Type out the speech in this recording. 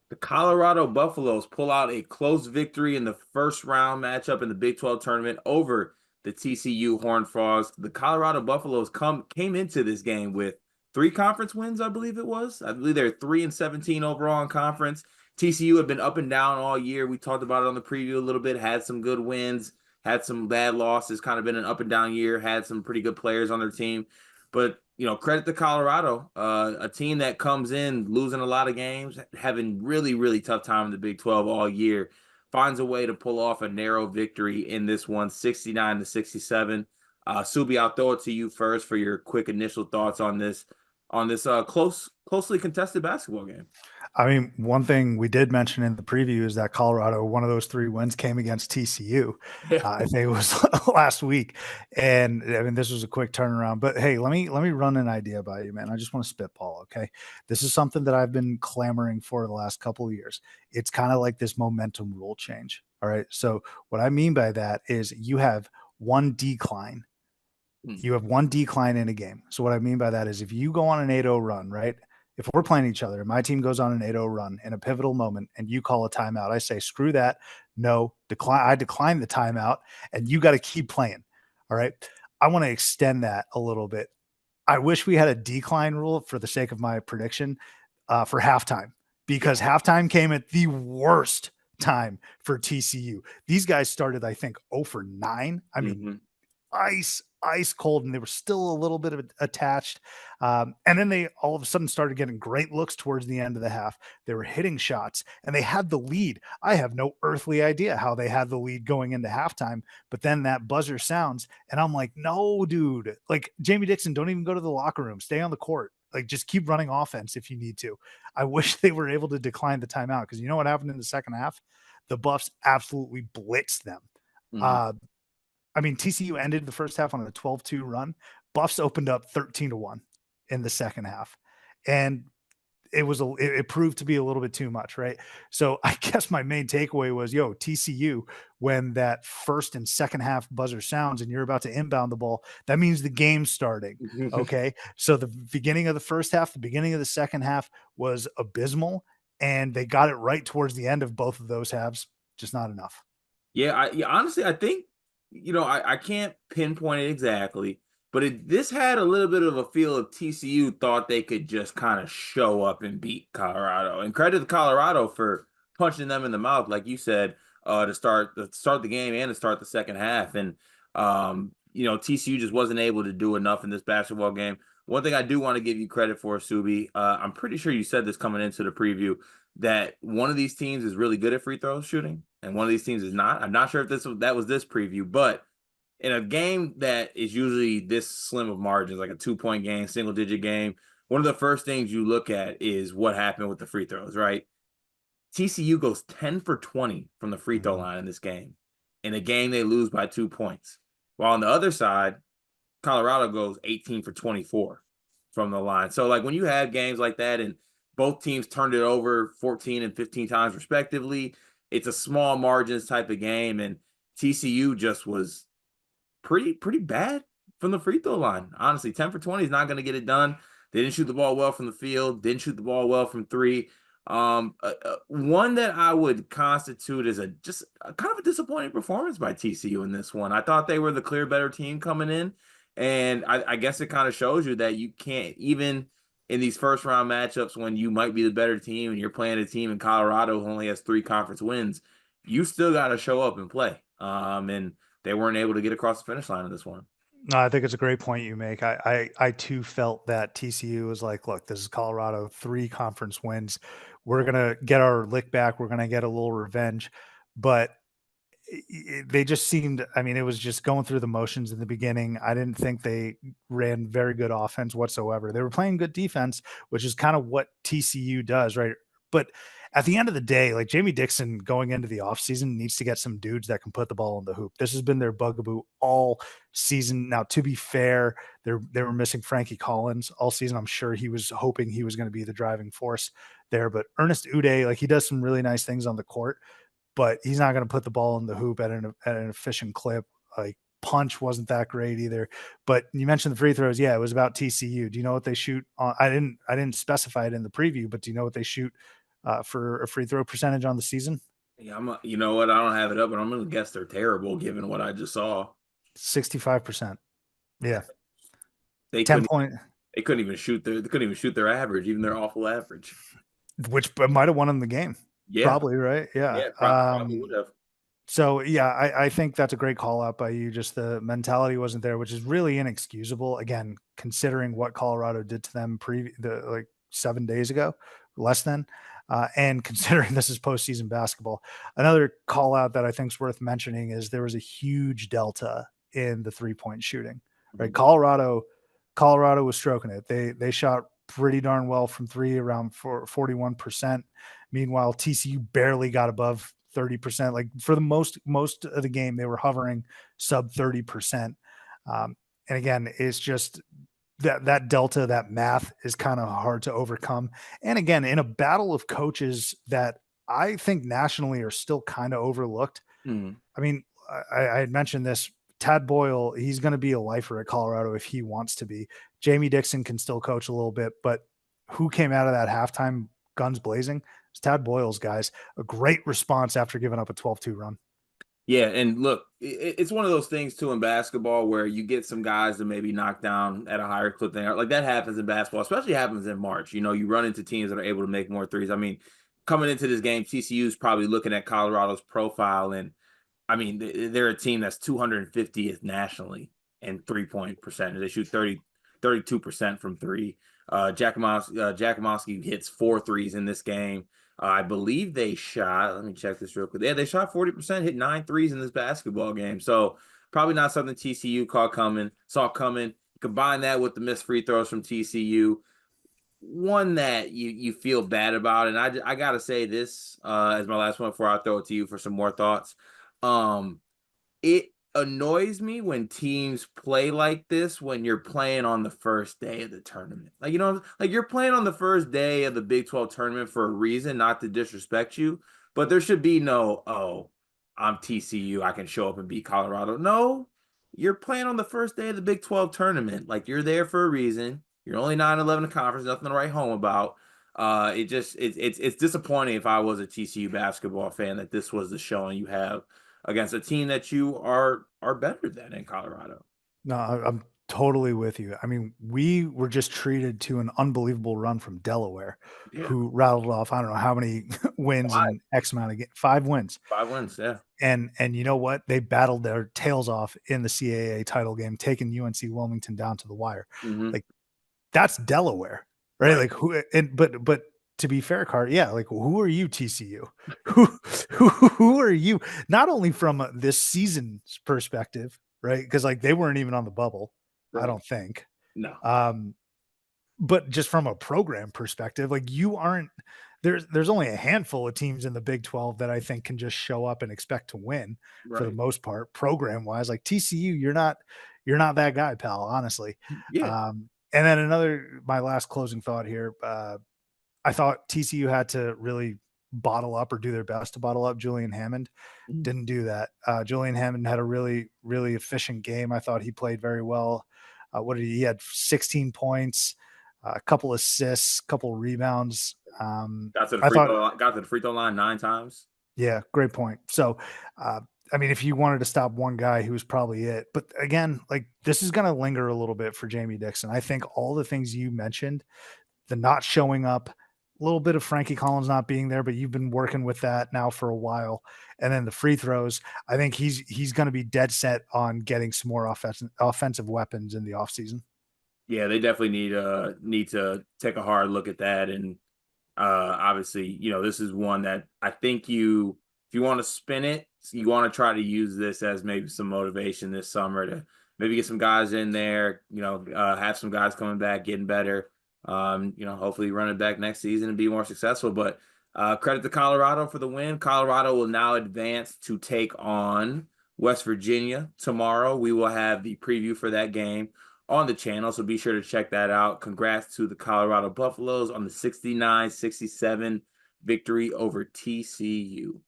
The Colorado Buffaloes pull out a close victory in the first round matchup in the Big 12 tournament over the TCU Horned Frogs. The Colorado Buffaloes came into this game with three conference wins, I believe it was. I believe they're 3-17 overall in conference. TCU had been up and down all year. We talked about it on the preview a little bit, had some good wins, had some bad losses, kind of been an up and down year, had some pretty good players on their team. But credit to Colorado, a team that comes in losing a lot of games, having really, really tough time in the Big 12 all year, finds a way to pull off a narrow victory in this one, 69-67. Subi, I'll throw it to you first for your quick initial thoughts on this closely contested basketball game. I mean, one thing we did mention in the preview is that Colorado, one of those 3 wins came against TCU. Yeah. I think it was last week, and I mean, this was a quick turnaround. But hey, let me run an idea by you, man. I just want to spitball. Okay, this is something that I've been clamoring for the last couple of years. It's kind of like this momentum rule change. All right. So what I mean by that is you have one decline. You have one decline in a game. So what I mean by that is if you go on an 8-0 run, right? If we're playing each other, my team goes on an 8-0 run in a pivotal moment and you call a timeout, I say, screw that. No, decline. I decline the timeout and you got to keep playing. All right. I want to extend that a little bit. I wish we had a decline rule for the sake of my prediction for halftime because halftime came at the worst time for TCU. These guys started, I think, 0 for 9. I mean, ice cold, and they were still a little bit of attached. And then they all of a sudden started getting great looks towards the end of the half. They were hitting shots and they had the lead. I have no earthly idea how they had the lead going into halftime, but then that buzzer sounds and I'm like, no, dude, like Jamie Dixon, don't even go to the locker room, stay on the court. Like just keep running offense if you need to. I wish they were able to decline the timeout because you know what happened in the second half? The Buffs absolutely blitzed them. Mm-hmm. Uh, I mean, TCU ended the first half on a 12-2 run. Buffs opened up 13-1 in the second half. And it proved to be a little bit too much, right? So I guess my main takeaway was, TCU, when that first and second half buzzer sounds and you're about to inbound the ball, that means the game's starting. Okay. So the beginning of the first half, the beginning of the second half was abysmal, and they got it right towards the end of both of those halves, just not enough. Yeah, honestly, I think, I can't pinpoint it exactly, but this had a little bit of a feel of TCU thought they could just kind of show up and beat Colorado. And credit to Colorado for punching them in the mouth, like you said, to start the game and to start the second half. And TCU just wasn't able to do enough in this basketball game. One thing I do want to give you credit for, Subi, I'm pretty sure you said this coming into the preview, that one of these teams is really good at free throw shooting and one of these teams is not. I'm not sure if that was this preview, but in a game that is usually this slim of margins, like a 2-point game, single digit game, one of the first things you look at is what happened with the free throws, right? TCU goes 10 for 20 from the free throw line in this game. In a game they lose by 2 points. While on the other side, Colorado goes 18 for 24 from the line. So like when you have games like that and both teams turned it over 14 and 15 times respectively, it's a small margins type of game, and TCU just was pretty bad from the free throw line. Honestly, 10 for 20 is not going to get it done. They didn't shoot the ball well from the field, didn't shoot the ball well from three. One that I would constitute as just a kind of a disappointing performance by TCU in this one. I thought they were the clear better team coming in, and I guess it kind of shows you that you can't, even in these first round matchups when you might be the better team and you're playing a team in Colorado who only has 3 conference wins, you still got to show up and play. And they weren't able to get across the finish line in this one. No, I think it's a great point you make. I too felt that TCU was like, look, this is Colorado, 3 conference wins. We're gonna get our lick back. We're gonna get a little revenge, but they just seemed. I mean, it was just going through the motions in the beginning. I didn't think they ran very good offense whatsoever. They were playing good defense, which is kind of what TCU does, right? But at the end of the day, like Jamie Dixon going into the offseason needs to get some dudes that can put the ball in the hoop. This has been their bugaboo all season. Now, to be fair, they were missing Frankie Collins all season. I'm sure he was hoping he was going to be the driving force there. But Ernest Uday, like he does some really nice things on the court, but he's not going to put the ball in the hoop at an efficient clip. Like punch wasn't that great either. But you mentioned the free throws. Yeah, it was about TCU. Do you know what they shoot on? I didn't specify it in the preview, but do you know what they shoot for a free throw percentage on the season. Yeah, you know what? I don't have it up, but I'm gonna guess they're terrible given what I just saw. 65%. Yeah. They 10 couldn't point, they couldn't even shoot their average, even their awful average. which might have won them the game. Yeah, Probably, right? Yeah. yeah, probably would have. So yeah, I think that's a great call out by you. Just the mentality wasn't there, which is really inexcusable. Again, considering what Colorado did to them like 7 days ago, less than, and considering this is postseason basketball. Another call out that I think is worth mentioning is there was a huge delta in the 3 point shooting. Right, Mhm. Colorado was stroking it. They shot pretty darn well from three, around 41%. Meanwhile, TCU barely got above 30%. Like for the most of the game, they were hovering sub 30%. And again, it's just that delta, that math is kind of hard to overcome. And again, in a battle of coaches that I think nationally are still kind of overlooked. Mhm. I mean, I had mentioned this. Tad Boyle, he's going to be a lifer at Colorado if he wants to be. Jamie Dixon can still coach a little bit, but who came out of that halftime guns blazing? It's Tad Boyle's guys. A great response after giving up a 12-2 run. Yeah, and look, it's one of those things too in basketball where you get some guys that maybe knock down at a higher clip than like that happens in basketball, especially happens in March. You know, you run into teams that are able to make more threes. I mean, coming into this game, TCU is probably looking at Colorado's profile, and I mean, they're a team that's 250th nationally in 3 point percentage. They shoot 32% from three. Jackimowski hits 4 threes in this game. I believe they shot, let me check this real quick. Yeah, they shot 40%, hit 9 threes in this basketball game. So probably not something TCU saw coming. Combine that with the missed free throws from TCU, one that you feel bad about, and I gotta say this as my last one before I throw it to you for some more thoughts. Um, it annoys me when teams play like this when you're playing on the first day of the tournament. Like, like you're playing on the first day of the Big 12 tournament for a reason, not to disrespect you, but there should be no, oh, I'm TCU, I can show up and beat Colorado. No, you're playing on the first day of the Big 12 tournament. Like you're there for a reason. You're only 9-11 in conference, nothing to write home about. It's disappointing if I was a TCU basketball fan that this was the showing you have against a team that you are better than in Colorado. No, I'm totally with you. I mean, we were just treated to an unbelievable run from Delaware, Yeah, who rattled off I don't know how many wins five, in X amount of 5 wins. 5 wins. Yeah. And you know what? They battled their tails off in the CAA title game, taking UNC Wilmington down to the wire. Hmm. Like that's Delaware, right? Right. Like who and but to be fair, Cart, yeah, like who are you, TCU? Who who are you? Not only from this season's perspective, right? Because like they weren't even on the bubble, I Right. don't think. No. Um, but just from a program perspective, like you aren't there's only a handful of teams in the Big 12 that I think can just show up and expect to win for the Right. most part, program wise. Like TCU, you're not that guy, pal, honestly. Yeah. And then my last closing thought here. I thought TCU had to really bottle up or do their best to bottle up Julian Hammond. Mhm. Didn't do that. Julian Hammond had a really, really efficient game. I thought he played very well. What did he had 16 points, a couple assists, couple rebounds. I thought, Got to the free throw line 9 times. yeah, great point. So, uh, I mean, if you wanted to stop one guy, he was probably it. But again, like this is going to linger a little bit for Jamie Dixon. I think all the things you mentioned, the not showing up, a little bit of Frankie Collins not being there, but you've been working with that now for a while. And then the free throws, I think he's going to be dead set on getting some more offensive weapons in the offseason. Yeah, they definitely need to take a hard look at that. And obviously, this is one that I think if you want to spin it, you want to try to use this as maybe some motivation this summer to maybe get some guys in there, have some guys coming back, getting better, hopefully run it back next season and be more successful. But credit to Colorado for the win. Colorado will now advance to take on West Virginia tomorrow. We will have the preview for that game on the channel, so be sure to check that out. Congrats to the Colorado Buffaloes on the 69-67 victory over TCU.